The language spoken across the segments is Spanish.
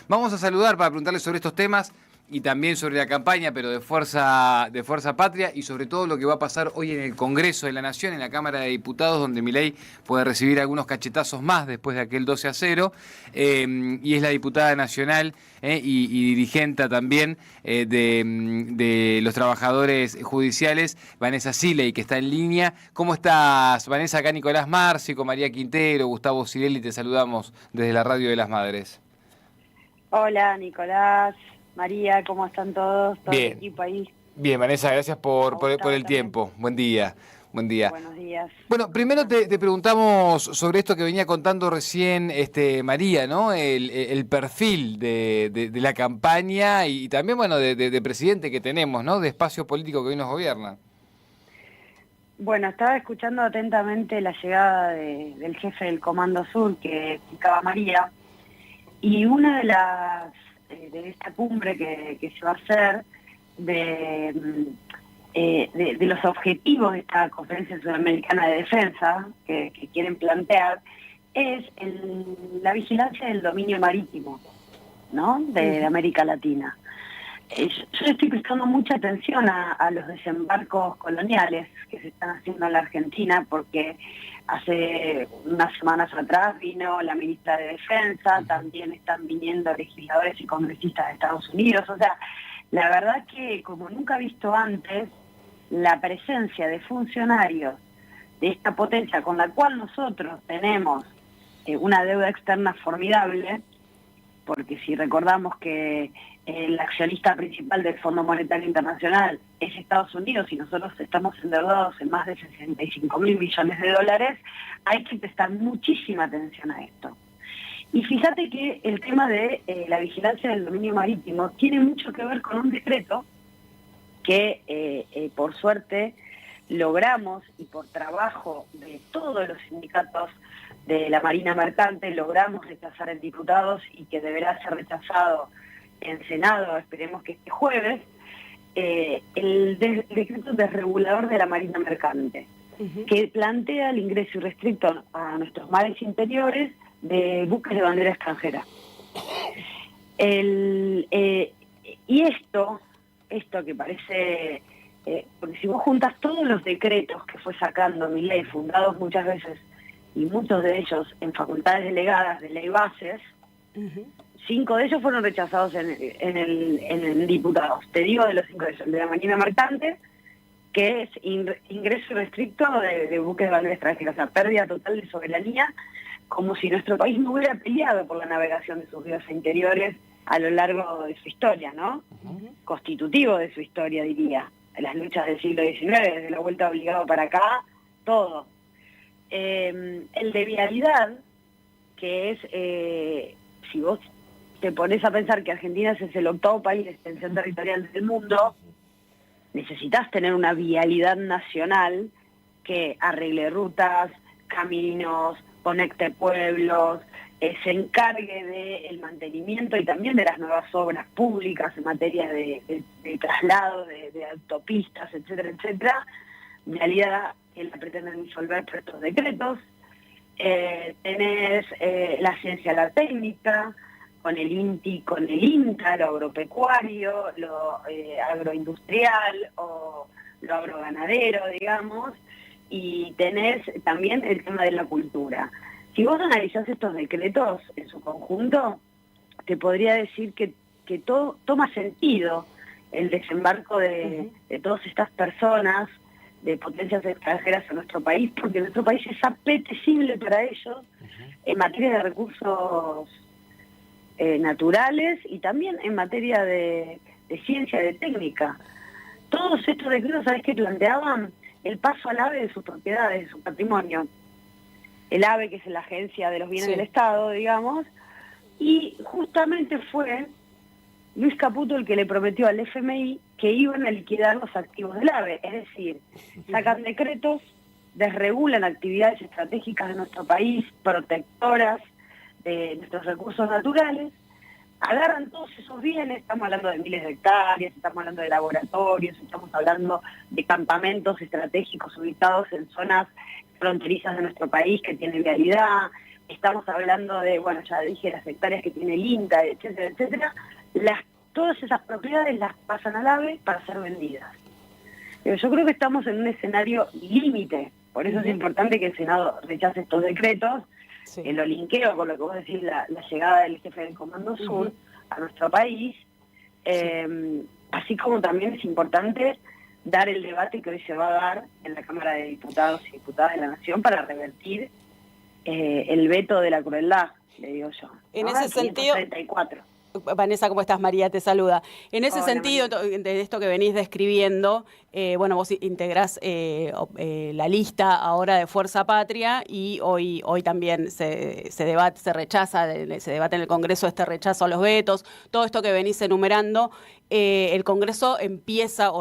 Vamos a saludar para preguntarle sobre estos temas y también sobre la campaña, pero de Fuerza Patria, y sobre todo lo que va a pasar hoy en el Congreso de la Nación, en la Cámara de Diputados, donde Milei puede recibir algunos cachetazos más después de aquel 12-0, y es la diputada nacional y dirigente también de los trabajadores judiciales, Vanessa Siley, que está en línea. ¿Cómo estás, Vanessa? Acá Nicolás Márcico, María Quintero, Gustavo Cirelli, te saludamos desde la Radio de las Madres. Hola, Nicolás, María, ¿cómo están todos? Todo el Bien, equipo ahí. bien, Vanessa, gracias por Gustavo el también. tiempo. Buen día, buen día. Buenos días. Bueno, ¿Cómo primero están? te preguntamos sobre esto que venía contando recién María, ¿no? El perfil de la campaña y también, bueno, de presidente que tenemos, ¿no? De espacio político que hoy nos gobierna. Bueno, estaba escuchando atentamente la llegada del jefe del Comando Sur que explicaba María, y una de las de esta cumbre que se va a hacer de los objetivos de esta Conferencia Sudamericana de Defensa que quieren plantear es la vigilancia del dominio marítimo, ¿no? de América Latina. Yo estoy prestando mucha atención a los desembarcos coloniales que se están haciendo en la Argentina, porque hace unas semanas atrás vino la ministra de Defensa, también están viniendo legisladores y congresistas de Estados Unidos. O sea, la verdad que como nunca he visto antes, la presencia de funcionarios de esta potencia con la cual nosotros tenemos una deuda externa formidable, porque si recordamos que el accionista principal del Fondo Monetario Internacional es Estados Unidos y nosotros estamos endeudados en más de 65.000 millones de dólares, hay que prestar muchísima atención a esto. Y fíjate que el tema de la vigilancia del dominio marítimo tiene mucho que ver con un decreto que por suerte logramos, y por trabajo de todos los sindicatos de la Marina Mercante, logramos rechazar en diputados y que deberá ser rechazado en Senado, esperemos que este jueves, el decreto desregulador de la Marina Mercante, que plantea el ingreso irrestricto a nuestros mares interiores de buques de bandera extranjera. Y esto que parece, porque si vos juntas todos los decretos que fue sacando Milei, fundados muchas veces, y muchos de ellos en facultades delegadas de ley bases, 5 de ellos fueron rechazados en diputados. Te digo de los 5 de ellos: el de la Marina Mercante, que es ingreso irrestricto de buques de bandera extranjera, o sea, pérdida total de soberanía, como si nuestro país no hubiera peleado por la navegación de sus ríos interiores a lo largo de su historia, ¿no? Constitutivo de su historia, diría, de las luchas del siglo XIX, desde la vuelta obligado para acá, todo. El de vialidad, que es, si vos te pones a pensar que Argentina es el 8º país de extensión territorial del mundo, necesitas tener una vialidad nacional que arregle rutas, caminos, conecte pueblos, se encargue del mantenimiento y también de las nuevas obras públicas en materia de traslado, de autopistas, etcétera, etcétera. Vialidad que la pretenden disolver por estos decretos. Tenés la ciencia, la técnica, con el INTI, con el INTA, lo agropecuario, lo agroindustrial o lo agroganadero, digamos, y tenés también el tema de la cultura. Si vos analizás estos decretos en su conjunto, te podría decir que todo toma sentido el desembarco de todas estas personas de potencias extranjeras en nuestro país, porque nuestro país es apetecible para ellos en materia de recursos naturales y también en materia de ciencia, de técnica. Todos estos decretos, ¿sabes qué planteaban? El paso al AVE de sus propiedades, de su patrimonio. El AVE, que es la Agencia de los Bienes del Estado, digamos, y justamente fue Luis Caputo el que le prometió al FMI que iban a liquidar los activos del AVE, es decir, sacan decretos, desregulan actividades estratégicas de nuestro país, protectoras de nuestros recursos naturales, agarran todos esos bienes, estamos hablando de miles de hectáreas, estamos hablando de laboratorios, estamos hablando de campamentos estratégicos ubicados en zonas fronterizas de nuestro país que tienen vialidad, estamos hablando de, bueno, ya dije, las hectáreas que tiene el INTA, etcétera, etcétera, todas esas propiedades las pasan al AVE para ser vendidas. Pero yo creo que estamos en un escenario límite, por eso es importante que el Senado rechace estos decretos, que lo linkeo con lo que vos decís, la llegada del jefe del Comando Sur a nuestro país, así como también es importante dar el debate que hoy se va a dar en la Cámara de Diputados y Diputadas de la Nación para revertir el veto de la crueldad, le digo yo. En ese sentido, 534. Vanessa, ¿cómo estás? María te saluda. En ese Hola, sentido, María. de esto que venís describiendo, bueno, vos integrás la lista ahora de Fuerza Patria y hoy también se debate, se debate en el Congreso este rechazo a los vetos, todo esto que venís enumerando. El Congreso empieza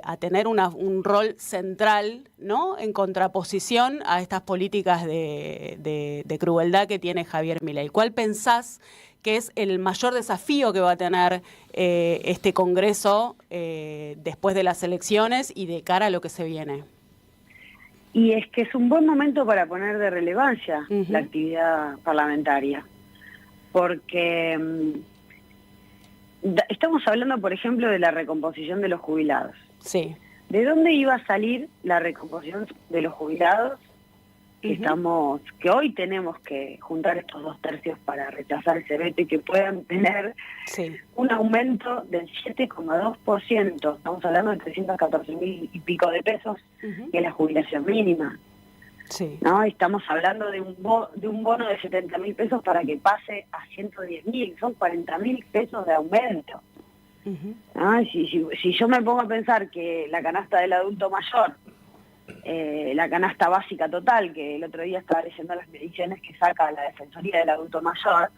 a tener un rol central, ¿no?, en contraposición a estas políticas de crueldad que tiene Javier Milei. ¿Cuál pensás que es el mayor desafío que va a tener este Congreso después de las elecciones y de cara a lo que se viene? Y es que es un buen momento para poner de relevancia la actividad parlamentaria, porque estamos hablando, por ejemplo, de la recomposición de los jubilados. Sí. ¿De dónde iba a salir la recomposición de los jubilados? Que hoy tenemos que juntar estos 2/3 para rechazar ese veto y que puedan tener un aumento del 7,2%. Estamos hablando de 314.000 y pico de pesos, que es la jubilación mínima. ¿No? Estamos hablando de un bono de 70.000 pesos para que pase a 110.000, son 40.000 pesos de aumento. ¿No? Si yo me pongo a pensar que la canasta del adulto mayor, la canasta básica total, que el otro día estaba leyendo las mediciones que saca la Defensoría del Adulto Mayor,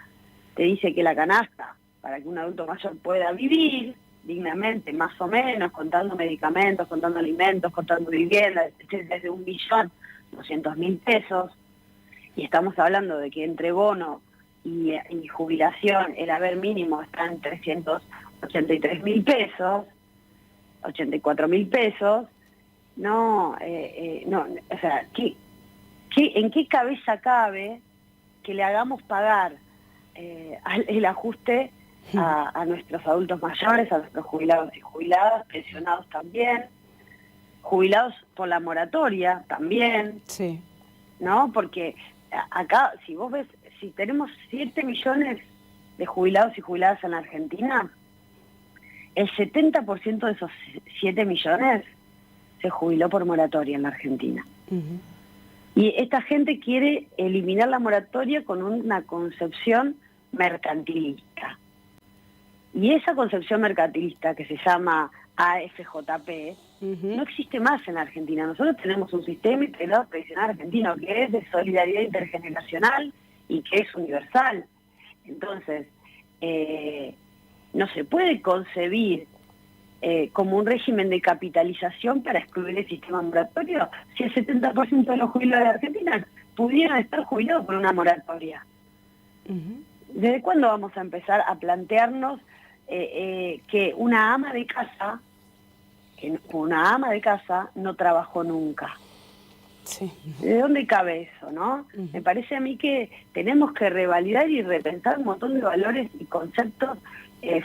te dice que la canasta, para que un adulto mayor pueda vivir dignamente, más o menos, contando medicamentos, contando alimentos, contando viviendas, desde 1.200.000 pesos, y estamos hablando de que entre bono y jubilación el haber mínimo está en 383.000 pesos, 84.000 pesos. No, o sea, ¿en qué cabeza cabe que le hagamos pagar el ajuste a nuestros adultos mayores, a nuestros jubilados y jubiladas, pensionados también, jubilados por la moratoria también? ¿No? Porque acá, si vos ves, si tenemos 7 millones de jubilados y jubiladas en la Argentina, el 70% de esos 7 millones se jubiló por moratoria en la Argentina. Y esta gente quiere eliminar la moratoria con una concepción mercantilista. Y esa concepción mercantilista, que se llama AFJP, no existe más en la Argentina. Nosotros tenemos un sistema integrado tradicional argentino que es de solidaridad intergeneracional y que es universal. Entonces, no se puede concebir como un régimen de capitalización para excluir el sistema moratorio si el 70% de los jubilados de Argentina pudieran estar jubilados por una moratoria. ¿Desde cuándo vamos a empezar a plantearnos que una ama de casa no trabajó nunca? ¿De dónde cabe eso, no? Me parece a mí que tenemos que revalidar y repensar un montón de valores y conceptos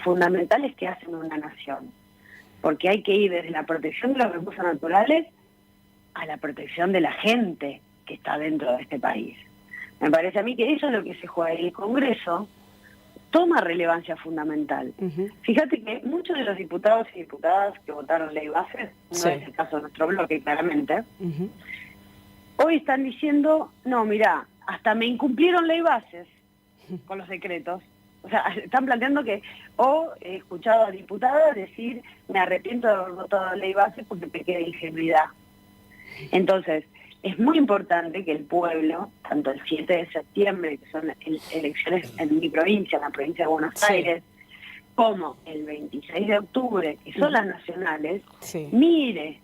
fundamentales que hacen una nación. Porque hay que ir desde la protección de los recursos naturales a la protección de la gente que está dentro de este país. Me parece a mí que eso es lo que se juega. El Congreso toma relevancia fundamental. Fíjate que muchos de los diputados y diputadas que votaron ley bases, no es el caso de nuestro bloque claramente, hoy están diciendo, no, mirá, hasta me incumplieron ley bases con los decretos. O sea, están planteando que, he escuchado a diputadas decir, me arrepiento de haber votado ley base porque pequé de ingenuidad. Entonces, es muy importante que el pueblo, tanto el 7 de septiembre, que son elecciones en mi provincia, en la provincia de Buenos Aires, como el 26 de octubre, que son las nacionales, mire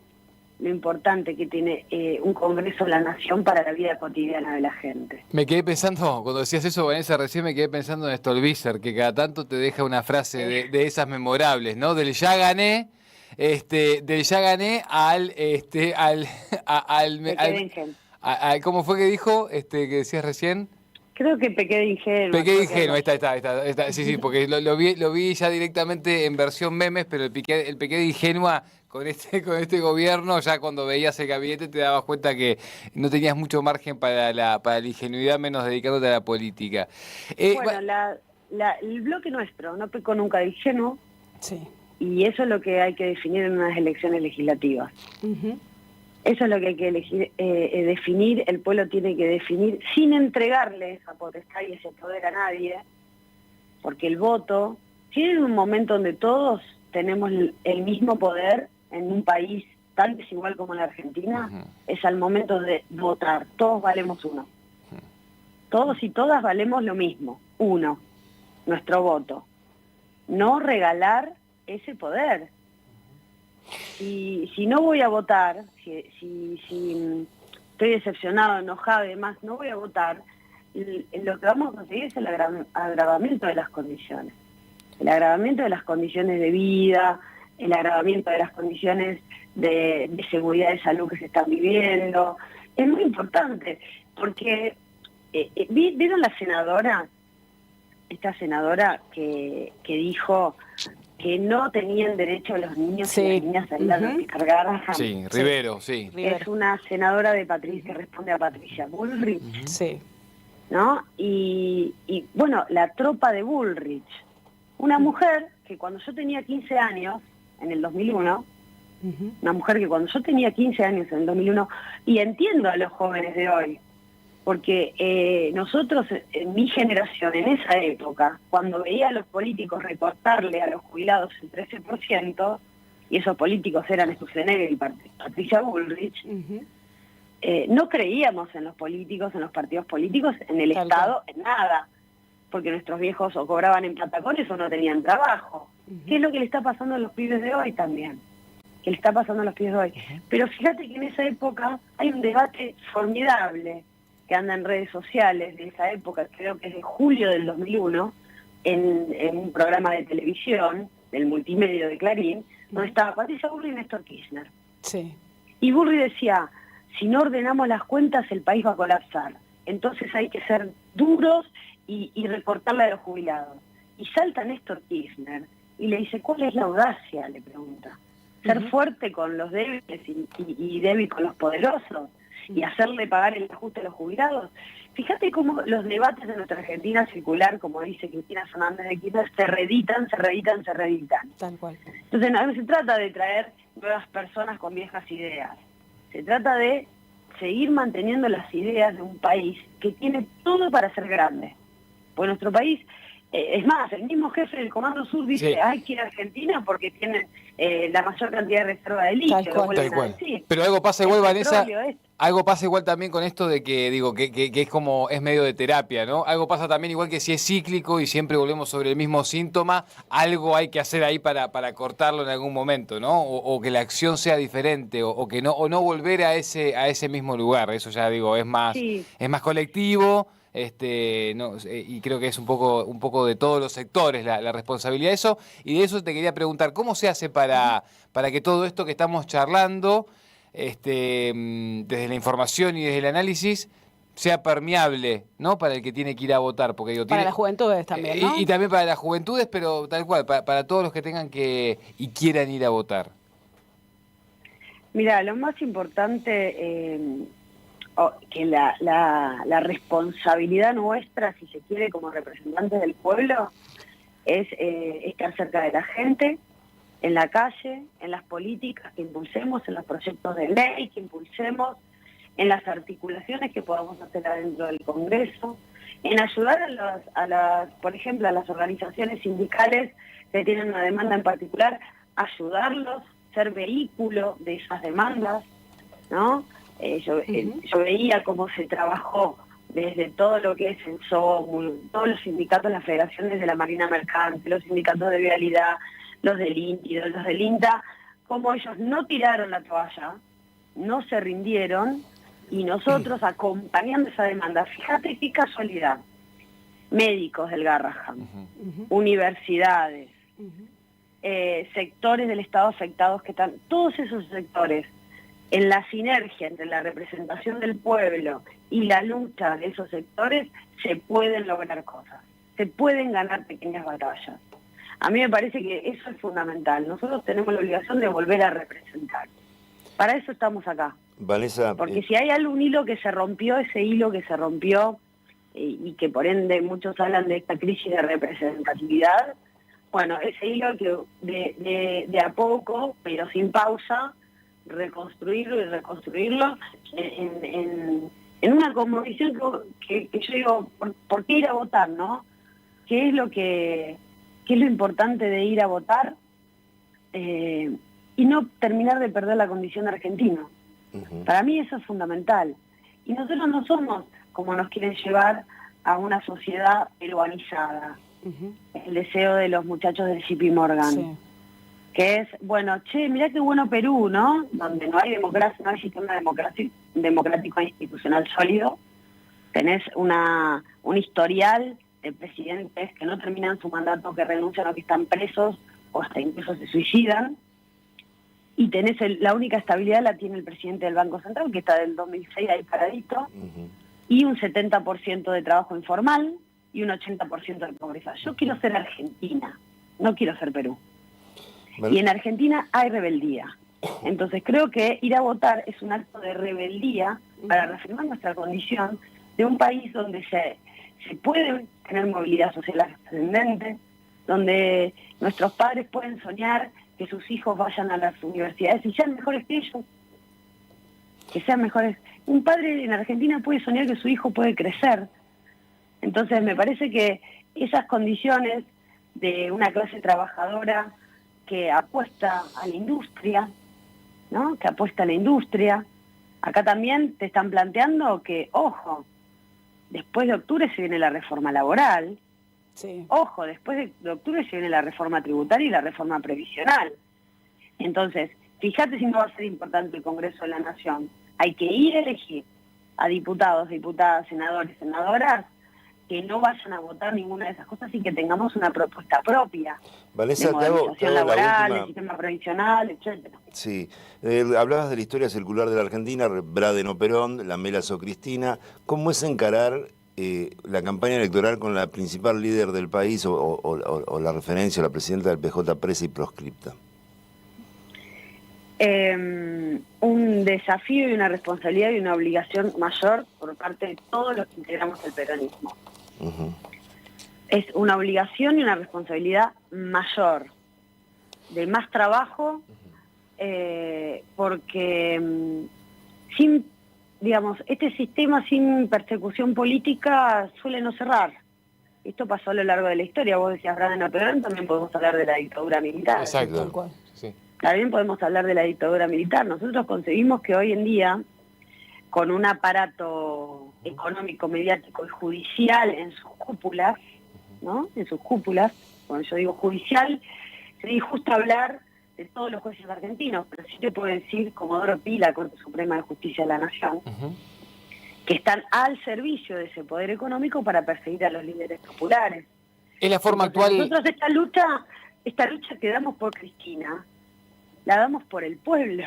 lo importante que tiene un Congreso de la Nación para la vida cotidiana de la gente. Me quedé pensando, cuando decías eso, Vanessa, recién me quedé pensando en Stolbizer, que cada tanto te deja una frase de esas memorables, ¿no? Del ya gané, al ¿cómo fue que dijo, que decías recién? Creo que pequé de ingenuo. Pequé de ingenuo, está. Sí, porque lo vi ya directamente en versión memes, pero el pequé de ingenua con este gobierno, ya cuando veías el gabinete te dabas cuenta que no tenías mucho margen para la ingenuidad, menos dedicándote a la política. Bueno, el bloque nuestro no pecó nunca de ingenuo, Sí. y eso es lo que hay que definir en unas elecciones legislativas. Eso es lo que hay que definir, el pueblo tiene que definir sin entregarle esa potestad y ese poder a nadie, porque el voto, si hay un momento donde todos tenemos el mismo poder en un país tan desigual como la Argentina, es al momento de votar, todos valemos uno. Todos y todas valemos lo mismo, uno, nuestro voto. No regalar ese poder. Si no voy a votar, si estoy decepcionado, enojado y demás, no voy a votar, lo que vamos a conseguir es el agravamiento de las condiciones. El agravamiento de las condiciones de vida, el agravamiento de las condiciones de seguridad de salud que se están viviendo. Es muy importante, porque ¿vieron la senadora? Esta senadora que dijo que no tenían derecho los niños y las niñas a ir a las descargadas. Sí, Rivero, sí. Es una senadora que responde a Patricia Bullrich. Sí. ¿No? Y bueno, la tropa de Bullrich. Una mujer que cuando yo tenía 15 años, en el 2001, una mujer que cuando yo tenía 15 años en el 2001, y entiendo a los jóvenes de hoy, porque nosotros, en mi generación, en esa época, cuando veía a los políticos recortarle a los jubilados el 13%, y esos políticos eran Sturzenegger y Patricia Bullrich, no creíamos en los políticos, en los partidos políticos, en el Estado, en nada, porque nuestros viejos o cobraban en patacones o no tenían trabajo. ¿Qué es lo que le está pasando a los pibes de hoy también? ¿Qué le está pasando a los pibes de hoy? Pero fíjate que en esa época hay un debate formidable que anda en redes sociales de esa época, creo que es de julio del 2001, en un programa de televisión, del multimedio de Clarín, donde estaba Patricia Bullrich y Néstor Kirchner. Sí. Y Bullrich decía, si no ordenamos las cuentas el país va a colapsar, entonces hay que ser duros y recortarle a los jubilados. Y salta Néstor Kirchner y le dice, ¿cuál es la audacia?, le pregunta. Ser fuerte con los débiles y débil con los poderosos, y hacerle pagar el ajuste a los jubilados. Fíjate cómo los debates de nuestra Argentina circular, como dice Cristina Fernández de Kirchner, se reeditan. Tal cual. Entonces no se trata de traer nuevas personas con viejas ideas, se trata de seguir manteniendo las ideas de un país que tiene todo para ser grande. Pues nuestro país, es más, el mismo jefe del Comando Sur dice, hay que ir a Argentina porque tienen la mayor cantidad de reserva de litio. Tal cual. Pero algo pasa igual, Vanessa, algo pasa igual también con esto de que, digo, que es como, es medio de terapia, ¿no? Algo pasa también igual que si es cíclico y siempre volvemos sobre el mismo síntoma, algo hay que hacer ahí para cortarlo en algún momento, ¿no? O que la acción sea diferente, o no volver a ese mismo lugar. Eso ya digo, es más colectivo. Y creo que es un poco de todos los sectores la responsabilidad de eso, y de eso te quería preguntar, ¿cómo se hace para que todo esto que estamos charlando, desde la información y desde el análisis, sea permeable, ¿no?, para el que tiene que ir a votar? Porque digo, para las juventudes también, ¿no? Y también para las juventudes, pero tal cual, para todos los que tengan y quieran ir a votar. Mira, lo más importante, que la responsabilidad nuestra, si se quiere, como representantes del pueblo, es estar cerca de la gente, en la calle, en las políticas que impulsemos, en los proyectos de ley que impulsemos, en las articulaciones que podamos hacer adentro del Congreso, en ayudar por ejemplo, a las organizaciones sindicales que tienen una demanda en particular, ayudarlos, ser vehículo de esas demandas, ¿no? Yo veía cómo se trabajó desde todo lo que es el SOMUL, todos los sindicatos, las federaciones de la Marina Mercante, los sindicatos de Vialidad, los del INTI, los del INTA, cómo ellos no tiraron la toalla, no se rindieron, y nosotros acompañando esa demanda. Fíjate qué casualidad. Médicos del Garrahan, universidades, sectores del Estado afectados que están, todos esos sectores en la sinergia entre la representación del pueblo y la lucha de esos sectores se pueden lograr cosas, se pueden ganar pequeñas batallas. A mí me parece que eso es fundamental. Nosotros tenemos la obligación de volver a representar. Para eso estamos acá. Vanessa, porque si hay algún hilo que se rompió, ese hilo que se rompió, y que por ende muchos hablan de esta crisis de representatividad, bueno, ese hilo que de a poco, pero sin pausa, reconstruirlo y reconstruirlo en una convicción que yo digo, ¿por qué ir a votar, no? ¿Qué es lo importante de ir a votar? Y no terminar de perder la condición de argentino. Para mí eso es fundamental. Y nosotros no somos como nos quieren llevar a una sociedad peruanizada. El deseo de los muchachos del JP Morgan. Sí. Que es, bueno, mirá qué bueno Perú, ¿no? Donde no hay democracia, no hay sistema democrático e institucional sólido. Tenés un historial de presidentes que no terminan su mandato, que renuncian o que están presos, o hasta incluso se suicidan. Y tenés la única estabilidad la tiene el presidente del Banco Central, que está del 2006 ahí paradito, y un 70% de trabajo informal y un 80% de pobreza. Yo quiero ser Argentina, no quiero ser Perú. Y en Argentina hay rebeldía. Entonces creo que ir a votar es un acto de rebeldía para reafirmar nuestra condición de un país donde se puede tener movilidad social ascendente, donde nuestros padres pueden soñar que sus hijos vayan a las universidades y sean mejores que ellos, que sean mejores. Un padre en Argentina puede soñar que su hijo puede crecer. Entonces me parece que esas condiciones de una clase trabajadora que apuesta a la industria, ¿no? Que apuesta a la industria. Acá también te están planteando que, ojo, después de octubre se viene la reforma laboral. Sí. Ojo, después de octubre se viene la reforma tributaria y la reforma previsional. Entonces, fíjate si no va a ser importante el Congreso de la Nación. Hay que ir a elegir a diputados, diputadas, senadores, senadoras, que no vayan a votar ninguna de esas cosas y que tengamos una propuesta propia. Vanessa, de modernización laboral, el sistema previsional, etcétera. Sí, hablabas de la historia circular de la Argentina, Braden-Perón, la Mela-Socristiana. ¿Cómo es encarar la campaña electoral con la principal líder del país o la referencia, la presidenta del PJ presa y proscripta? Un desafío y una responsabilidad y una obligación mayor por parte de todos los que integramos el peronismo. Es una obligación y una responsabilidad mayor, de más trabajo, porque este sistema sin persecución política suele no cerrar. Esto pasó a lo largo de la historia. Vos decías Braden-Perón, también podemos hablar de la dictadura militar. Exacto, tal cual. Sí. También podemos hablar de la dictadura militar. Nosotros concebimos que hoy en día, con un aparato económico, mediático y judicial en sus cúpulas, ¿no? En sus cúpulas, cuando yo digo judicial, sería injusto hablar de todos los jueces argentinos, pero sí te puedo decir Comodoro Pi, la Corte Suprema de Justicia de la Nación, que están al servicio de ese poder económico para perseguir a los líderes populares. Es la forma actual. Nosotros esta lucha que damos por Cristina, la damos por el pueblo.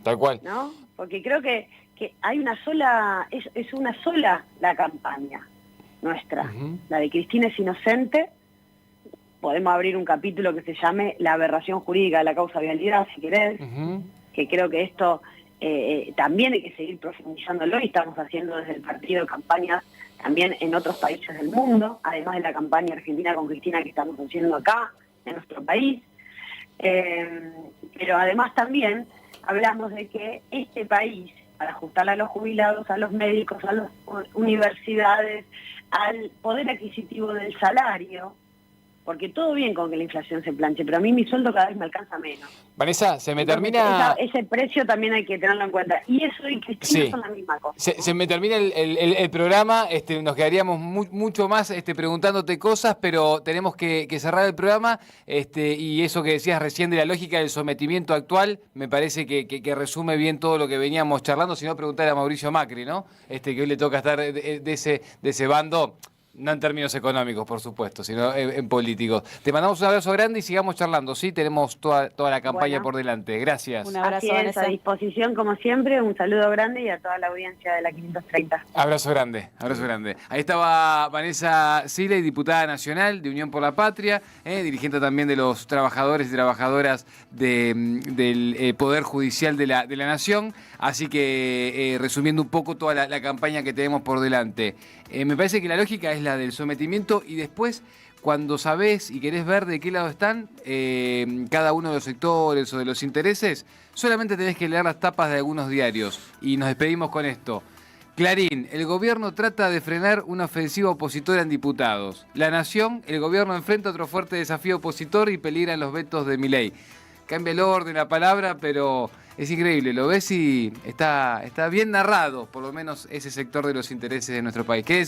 Tal cual. ¿No? Porque creo que hay una sola, es una sola la campaña nuestra. La de Cristina es inocente. Podemos abrir un capítulo que se llame La aberración jurídica de la causa vialidad, si querés, que creo que esto también hay que seguir profundizándolo y estamos haciendo desde el partido campañas también en otros países del mundo, además de la campaña argentina con Cristina que estamos haciendo acá, en nuestro país. Pero además también hablamos de que este país, para ajustarle a los jubilados, a los médicos, a las universidades, al poder adquisitivo del salario, porque todo bien con que la inflación se planche, pero a mí mi sueldo cada vez me alcanza menos. Vanessa, se me termina... Ese precio también hay que tenerlo en cuenta. Y eso y Cristina son la misma cosa. Se me termina el programa, nos quedaríamos mucho más preguntándote cosas, pero tenemos que cerrar el programa, y eso que decías recién de la lógica del sometimiento actual, me parece que resume bien todo lo que veníamos charlando, si no preguntar a Mauricio Macri, ¿no? Que hoy le toca estar de ese bando. No en términos económicos, por supuesto, sino en políticos. Te mandamos un abrazo grande y sigamos charlando, ¿sí? Tenemos toda la campaña Bueno. por delante. Gracias. Un abrazo, Así es, Vanessa. a disposición como siempre, un saludo grande y a toda la audiencia de la 530. Abrazo grande, abrazo grande. Ahí estaba Vanessa Siley, diputada nacional de Unión por la Patria, dirigente también de los trabajadores y trabajadoras del Poder Judicial de la Nación. Así que, resumiendo un poco toda la campaña que tenemos por delante, me parece que la lógica es la del sometimiento y después, cuando sabés y querés ver de qué lado están cada uno de los sectores o de los intereses, solamente tenés que leer las tapas de algunos diarios. Y nos despedimos con esto. Clarín, el gobierno trata de frenar una ofensiva opositora en diputados. La Nación, el gobierno enfrenta otro fuerte desafío opositor y peligran los vetos de Milei. Cambia el orden, la palabra, pero es increíble. Lo ves y está bien narrado, por lo menos ese sector de los intereses de nuestro país. Quédense